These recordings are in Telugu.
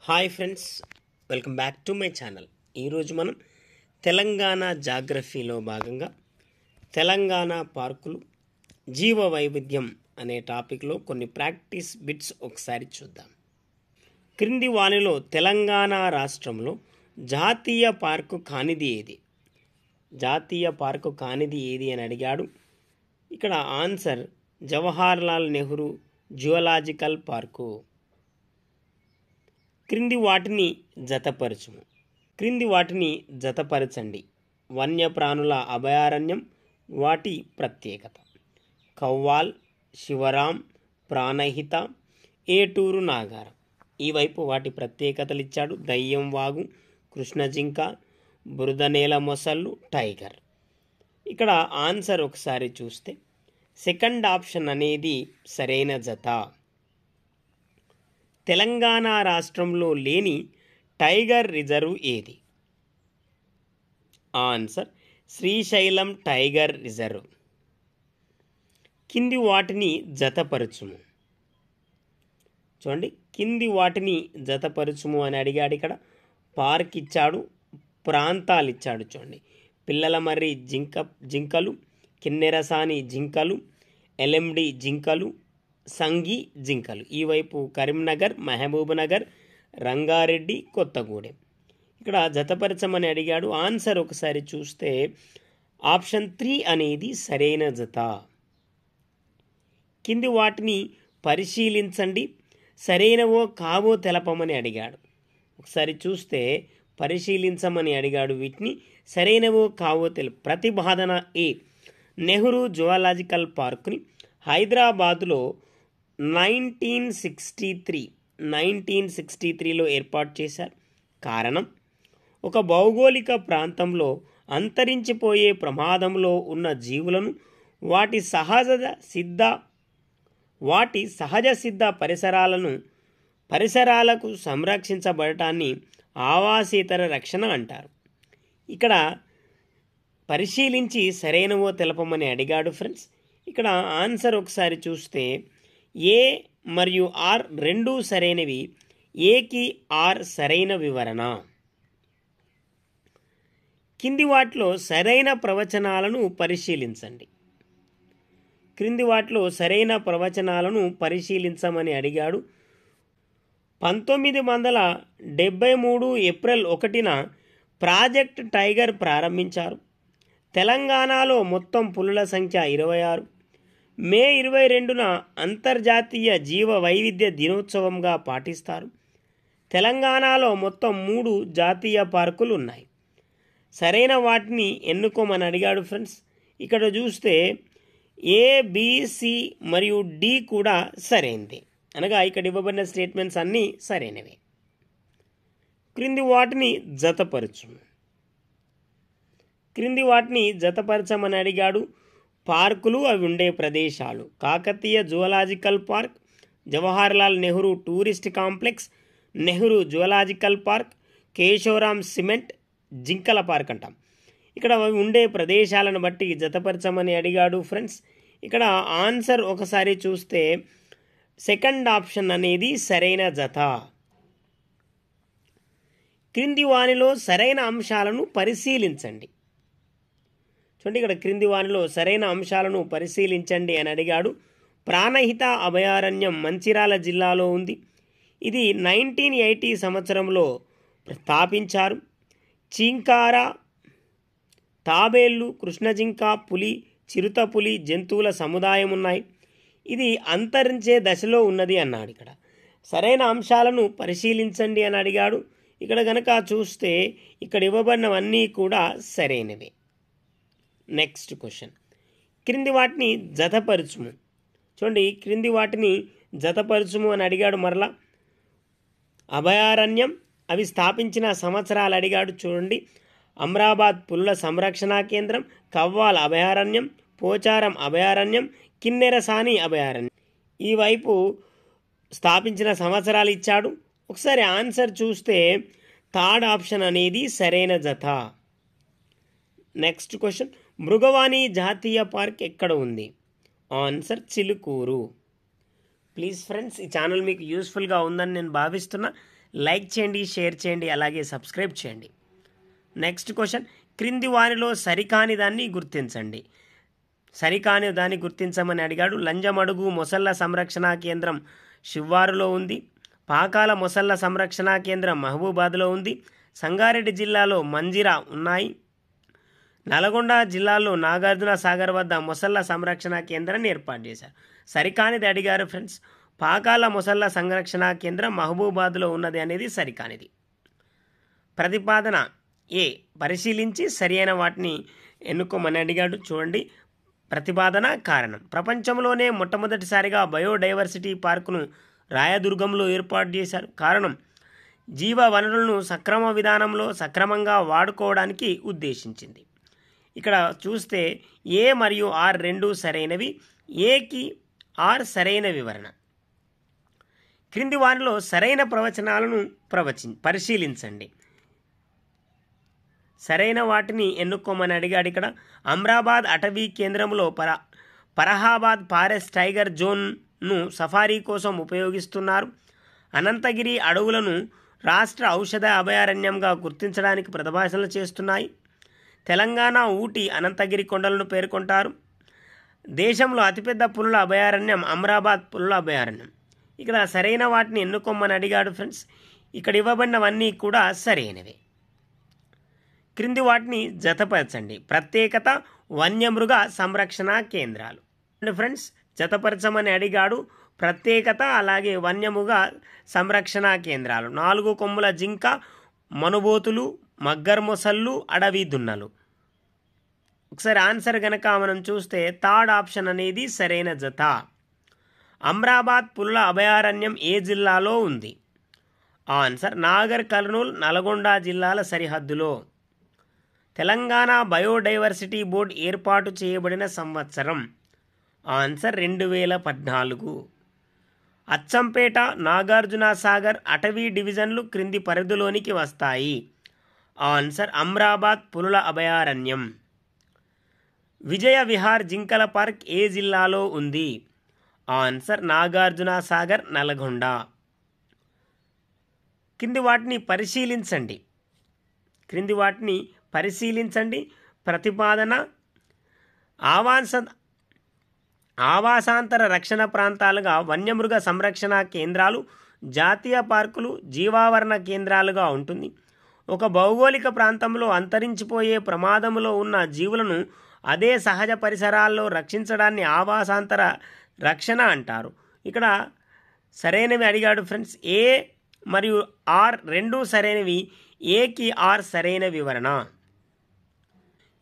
Hi friends, welcome back to my channel. ఈరోజు మనం తెలంగాణ జాగ్రఫీలో భాగంగా తెలంగాణ పార్కులు జీవ వైవిధ్యం అనే టాపిక్లో కొన్ని ప్రాక్టీస్ బిట్స్ ఒకసారి చూద్దాం. క్రింది వానిలో తెలంగాణ రాష్ట్రంలో జాతీయ పార్కు కానిది ఏది? జాతీయ పార్కు కానిది ఏది అని అడిగాడు. ఇక్కడ answer Jawaharlal Nehru zoological park. క్రింది వాటిని జతపరచండి. వన్యప్రాణుల అభయారణ్యం, వాటి ప్రత్యేకత. కవ్వాల్, శివరాం, ప్రాణహిత, ఏటూరు నాగారం. ఈ వైపు వాటి ప్రత్యేకతలు ఇచ్చాడు. దయ్యం వాగు, కృష్ణజింక, బురదనేల మొసళ్ళు, టైగర్. ఇక్కడ ఆన్సర్ ఒకసారి చూస్తే సెకండ్ ఆప్షన్ అనేది సరైన జత. తెలంగాణ రాష్ట్రంలో లేని టైగర్ రిజర్వ్ ఏది? Answer Srisailam tiger reserve. కింది వాటిని జతపరచుము. చూడండి, కింది వాటిని జతపరచుము అని అడిగాడు. ఇక్కడ పార్క్ ఇచ్చాడు, ప్రాంతాలు ఇచ్చాడు. చూడండి, పిల్లల మర్రి జింకలు, కిన్నెరసాని జింకలు, ఎల్ఎండి జింకలు, సంగి జింకలు. ఈ వైపు కరీంనగర్, మహబూబ్ నగర్, రంగారెడ్డి, కొత్తగూడెం. ఇక్కడ జతపరచమని అడిగాడు. ఆన్సర్ ఒకసారి చూస్తే ఆప్షన్ 3 అనేది సరైన జత. కింది వాటిని పరిశీలించండి, సరైనవో కావో తెలపమని అడిగాడు. ఒకసారి చూస్తే పరిశీలించమని అడిగాడు. వీటిని సరైనవో కావో ప్రతిపాదన ఏ. నెహ్రూ జువాలజికల్ పార్క్ని హైదరాబాదులో 1963లో ఏర్పాటు చేశారు. కారణం, ఒక భౌగోళిక ప్రాంతంలో అంతరించిపోయే ప్రమాదంలో ఉన్న జీవులను వాటి సహజ సిద్ధ పరిసరాలకు సంరక్షించబడటాన్ని ఆవాసేతర రక్షణ అంటారు. ఇక్కడ పరిశీలించి సరైనవో తెలపమని అడిగాడు ఫ్రెండ్స్. ఇక్కడ ఆన్సర్ ఒకసారి చూస్తే ఏ మరియు ఆర్ రెండూ సరైనవి. ఏకి ఆర్ సరైన వివరణ. కింది వాటిలో సరైన ప్రవచనాలను పరిశీలించమని అడిగాడు. 1973 ఏప్రిల్ 1న ప్రాజెక్ట్ టైగర్ ప్రారంభించారు. తెలంగాణలో మొత్తం పులుల సంఖ్య 26. మే 22న అంతర్జాతీయ జీవ వైవిధ్య దినోత్సవంగా పాటిస్తారు. తెలంగాణలో మొత్తం 3 జాతీయ పార్కులు ఉన్నాయి. సరైన వాటిని ఎన్నుకోమని అడిగాడు ఫ్రెండ్స్. ఇక్కడ చూస్తే ఏ, బి, సి మరియు డి కూడా సరైనది. అనగా ఇక్కడ ఇవ్వబడిన స్టేట్మెంట్స్ అన్నీ సరైనవి. క్రింది వాటిని జతపరచమని అడిగాడు. పార్కులు, అవి ఉండే ప్రదేశాలు. Kakatiya zoological park, Jawaharlal Nehru tourist complex, Nehru zoological park, Keshavaram cement జింకల పార్క్ అంటాం. ఇక్కడ అవి ఉండే ప్రదేశాలను బట్టి జతపరచమని అడిగాడు ఫ్రెండ్స్. ఇక్కడ ఆన్సర్ ఒకసారి చూస్తే సెకండ్ ఆప్షన్ అనేది సరైన జత. క్రింది వానిలో సరైన అంశాలను పరిశీలించండి. చూడండి, ఇక్కడ క్రింది వానిలో సరైన అంశాలను పరిశీలించండి అని అడిగాడు. ప్రాణహిత అభయారణ్యం మంచిర్యాల జిల్లాలో ఉంది. ఇది 1980 సంవత్సరంలో స్థాపించారు. చింకార, తాబేళ్లు, కృష్ణజింక, పులి, చిరుతపులి జంతువుల సముదాయం ఉన్నాయి. ఇది అంతరించే దశలో ఉన్నది అన్నాడు. ఇక్కడ సరైన అంశాలను పరిశీలించండి అని అడిగాడు. ఇక్కడ కనుక చూస్తే ఇక్కడ ఇవ్వబడినవన్నీ కూడా సరైనవే. నెక్స్ట్ క్వశ్చన్, క్రింది వాటిని జతపరచుము. చూడండి, క్రింది వాటిని జతపరచుము అని అడిగాడు. మరలా అభయారణ్యం, అవి స్థాపించిన సంవత్సరాలు అడిగాడు. చూడండి, అమ్రాబాద్ పులుల సంరక్షణ కేంద్రం, కవ్వాల్ అభయారణ్యం, పోచారం అభయారణ్యం, కిన్నెరసాని అభయారణ్యం. ఈ వైపు స్థాపించిన సంవత్సరాలు ఇచ్చాడు. ఒకసారి ఆన్సర్ చూస్తే థర్డ్ ఆప్షన్ అనేది సరైన జత. నెక్స్ట్ క్వశ్చన్, మృగవాణి జాతీయ పార్క్ ఎక్కడ ఉంది? ఆన్సర్ చిలుకూరు. ప్లీజ్ ఫ్రెండ్స్, ఈ ఛానల్ మీకు యూస్ఫుల్గా ఉందని నేను భావిస్తున్నా. లైక్ చేయండి, షేర్ చేయండి, అలాగే సబ్స్క్రైబ్ చేయండి. నెక్స్ట్ క్వశ్చన్, క్రింది వానిలో సరికాని దాన్ని గుర్తించండి. సరికాని దాన్ని గుర్తించమని అడిగాడు. లంజమడుగు మొసళ్ళ సంరక్షణ కేంద్రం శివ్వారులో ఉంది. పాకాల మొసళ్ళ సంరక్షణ కేంద్రం మహబూబాద్లో ఉంది. సంగారెడ్డి జిల్లాలో మంజిరా ఉన్నాయి. నల్గొండ జిల్లాలో నాగార్జున సాగర్ వద్ద మొసళ్ళ సంరక్షణ కేంద్రాన్ని ఏర్పాటు చేశారు. సరికానిది అడిగారు ఫ్రెండ్స్. పాకాల మొసళ్ళ సంరక్షణ కేంద్రం మహబూబాద్లో ఉన్నది అనేది సరికానిది. ప్రతిపాదన ఏ, పరిశీలించి సరి అయిన వాటిని ఎన్నుకోమని అడిగాడు. చూడండి, ప్రతిపాదన కారణం. ప్రపంచంలోనే మొట్టమొదటిసారిగా బయోడైవర్సిటీ పార్కును రాయదుర్గంలో ఏర్పాటు చేశారు. కారణం, జీవ వనరులను సక్రమ విధానంలో సక్రమంగా వాడుకోవడానికి ఉద్దేశించింది. ఇక్కడ చూస్తే ఏ మరియు ఆర్ రెండు సరైనవి. ఏకి ఆర్ సరైన వివరణ. క్రింది వారిలో సరైన ప్రవచనాలను పరిశీలించండి. సరైన వాటిని ఎన్నుకోమని అడిగాడు. ఇక్కడ అమ్రాబాద్ అటవీ కేంద్రంలో ఫరహాబాద్ ఫారెస్ట్ టైగర్ జోన్ను సఫారీ కోసం ఉపయోగిస్తున్నారు. అనంతగిరి అడవులను రాష్ట్ర ఔషధ అభయారణ్యంగా గుర్తించడానికి ప్రతిపాదనలు చేస్తున్నాయి. తెలంగాణ ఊటీ అనంతగిరి కొండలను పేర్కొంటారు. దేశంలో అతిపెద్ద పులుల అభయారణ్యం అమ్రాబాద్ పులుల అభయారణ్యం. ఇక్కడ సరైన వాటిని ఎన్నుకోమని అడిగాడు ఫ్రెండ్స్. ఇక్కడ ఇవ్వబడినవన్నీ కూడా సరైనవే. క్రింది వాటిని జతపరచండి. ప్రత్యేకత, వన్యమృగ సంరక్షణ కేంద్రాలు. ఫ్రెండ్స్, జతపరచమని అడిగాడు. ప్రత్యేకత అలాగే వన్యమృగ సంరక్షణ కేంద్రాలు. 4 కొమ్ముల జింక, మనుబోతులు, మగ్గర్ మొసళ్ళు, అడవి దున్నలు. ఒకసారి ఆన్సర్ కనుక మనం చూస్తే థర్డ్ ఆప్షన్ అనేది సరైన జత. అమ్రాబాద్ పులుల అభయారణ్యం ఏ జిల్లాలో ఉంది? ఆన్సర్ నాగర్ కర్నూల్, నల్గొండ జిల్లాల సరిహద్దులో. తెలంగాణ బయోడైవర్సిటీ బోర్డు ఏర్పాటు చేయబడిన సంవత్సరం? ఆన్సర్ 2014. అచ్చంపేట, నాగార్జున సాగర్ అటవీ డివిజన్లు క్రింది పరిధిలోనికి వస్తాయి. ఆన్సర్ అమ్రాబాద్ పులుల అభయారణ్యం. విజయ విహార్ జింకల పార్క్ ఏ జిల్లాలో ఉంది? ఆన్సర్ నాగార్జున సాగర్, నల్గొండ. క్రింది వాటిని పరిశీలించండి. ప్రతిపాదన, ఆవాసాంతర రక్షణ ప్రాంతాలుగా వన్యమృగ సంరక్షణ కేంద్రాలు, జాతీయ పార్కులు జీవావరణ కేంద్రాలుగా ఉంటుంది. ఒక భౌగోళిక ప్రాంతంలో అంతరించిపోయే ప్రమాదంలో ఉన్న జీవులను అదే సహజ పరిసరాల్లో రక్షించడాన్ని ఆవాసాంతర రక్షణ అంటారు. ఇక్కడ సరైనవి అడిగాడు ఫ్రెండ్స్. ఏ మరియు ఆర్ రెండు సరైనవి. ఏకి ఆర్ సరైన వివరణ.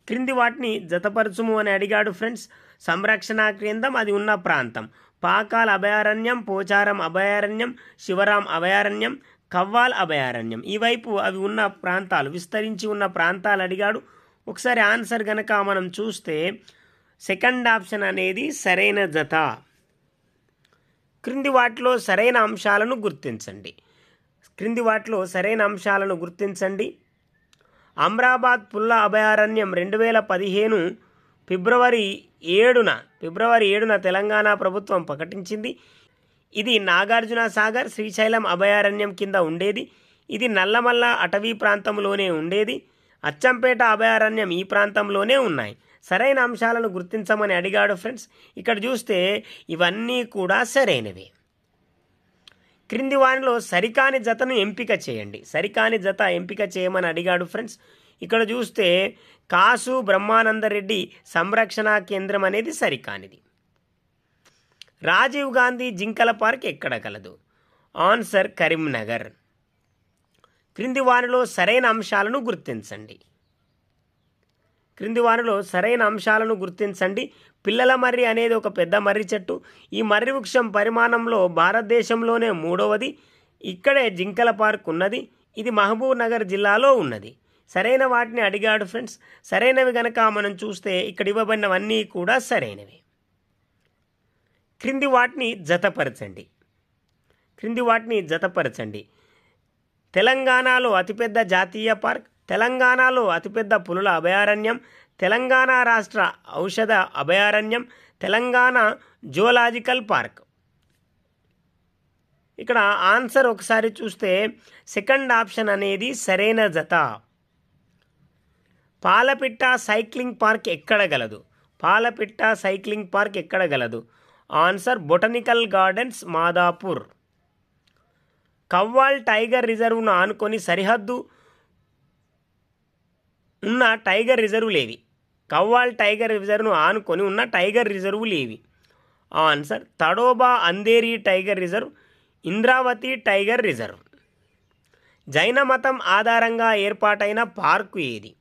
క్రింది వాటిని జతపరచుము అని అడిగాడు ఫ్రెండ్స్. సంరక్షణ కేంద్రం, అది ఉన్న ప్రాంతం. పాకాల్ అభయారణ్యం, పోచారం అభయారణ్యం, శివరాం అభయారణ్యం, కవ్వాల్ అభయారణ్యం. ఈ వైపు అవి ఉన్న ప్రాంతాలు, విస్తరించి ఉన్న ప్రాంతాలు అడిగాడు. ఒకసారి ఆన్సర్ కనుక మనం చూస్తే సెకండ్ ఆప్షన్ అనేది సరైన జత. క్రింది వాటిలో సరైన అంశాలను గుర్తించండి. అమ్రాబాద్ పుల్ల అభయారణ్యం 2015 ఫిబ్రవరి 7న తెలంగాణ ప్రభుత్వం ప్రకటించింది. ఇది నాగార్జున సాగర్, శ్రీశైలం అభయారణ్యం కింద ఉండేది. ఇది నల్లమల్ల అటవీ ప్రాంతంలోనే ఉండేది. అచ్చంపేట అభయారణ్యం ఈ ప్రాంతంలోనే ఉన్నాయి. సరైన అంశాలను గుర్తించమని అడిగాడు ఫ్రెండ్స్. ఇక్కడ చూస్తే ఇవన్నీ కూడా సరైనవే. క్రింది వానిలో సరికాని జతను ఎంపిక చేయండి. సరికాని జత ఎంపిక చేయమని అడిగాడు ఫ్రెండ్స్. ఇక్కడ చూస్తే కాసు బ్రహ్మానందరెడ్డి సంరక్షణ కేంద్రం అనేది సరికానిది. రాజీవ్ గాంధీ జింకల పార్క్ ఎక్కడ కలదు? ఆన్సర్ కరీంనగర్. క్రింది వానిలో సరైన అంశాలను గుర్తించండి. పిల్లల మర్రి అనేది ఒక పెద్ద మర్రి చెట్టు. ఈ మర్రి వృక్షం పరిమాణంలో భారతదేశంలోనే 3వది. ఇక్కడే జింకల పార్క్ ఉన్నది. ఇది మహబూబ్ నగర్ జిల్లాలో ఉన్నది. సరైన వాటిని అడిగాడు ఫ్రెండ్స్. సరైనవి కనుక మనం చూస్తే ఇక్కడ ఇవ్వబడినవన్నీ కూడా సరైనవి. క్రింది వాటిని జతపరచండి. తెలంగాణలో అతిపెద్ద జాతీయ పార్క్, తెలంగాణలో అతిపెద్ద పులుల అభయారణ్యం, తెలంగాణ రాష్ట్ర ఔషధ అభయారణ్యం, తెలంగాణ జూలాజికల్ పార్క్. ఇక్కడ ఆన్సర్ ఒకసారి చూస్తే సెకండ్ ఆప్షన్ అనేది సరైన జత. పాలపిట్ట సైక్లింగ్ పార్క్ ఎక్కడ గలదు? పాలపిట్ట సైక్లింగ్ పార్క్ ఎక్కడ గలదు? Answer botanical gardens, Madhapur. Kawal tiger రిజర్వ్ను ఆనుకొని సరిహద్దు ఉన్న టైగర్ రిజర్వులేవి? కవ్వాల్ టైగర్ రిజర్వ్ను ఆనుకొని ఉన్న టైగర్ రిజర్వులేవి? Answer Tadoba Andhari tiger reserve, Indravati tiger reserve. జైన మతం ఆధారంగా ఏర్పాటైన పార్కు ఏది?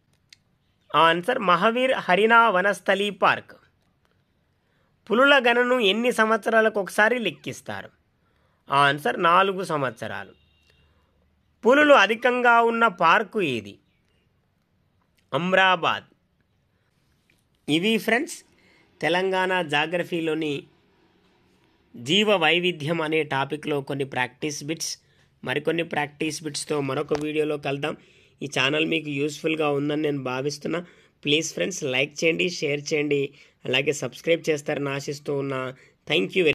Answer Mahavir Harina Vanasthali park. పులుల గణను ఎన్ని సంవత్సరాలకు ఒకసారి లెక్కిస్తారు? ఆన్సర్ 4 సంవత్సరాలు. పులులు అధికంగా ఉన్న పార్కు ఏది? అమ్రాబాద్. ఇవి ఫ్రెండ్స్ తెలంగాణ జాగ్రఫీలోని జీవ వైవిధ్యం అనే టాపిక్లో కొన్ని ప్రాక్టీస్ బిట్స్. మరికొన్ని ప్రాక్టీస్ బిట్స్తో మరొక వీడియోలో కలుద్దాం. ఈ ఛానల్ మీకు యూస్ఫుల్గా ఉందని నేను భావిస్తున్నా. ప్లీజ్ ఫ్రెండ్స్ లైక్ చేయండి, షేర్ చేయండి, అలాగే సబ్స్క్రైబ్ చేస్తారని ఆశిస్తూ ఉన్నా. Thank you.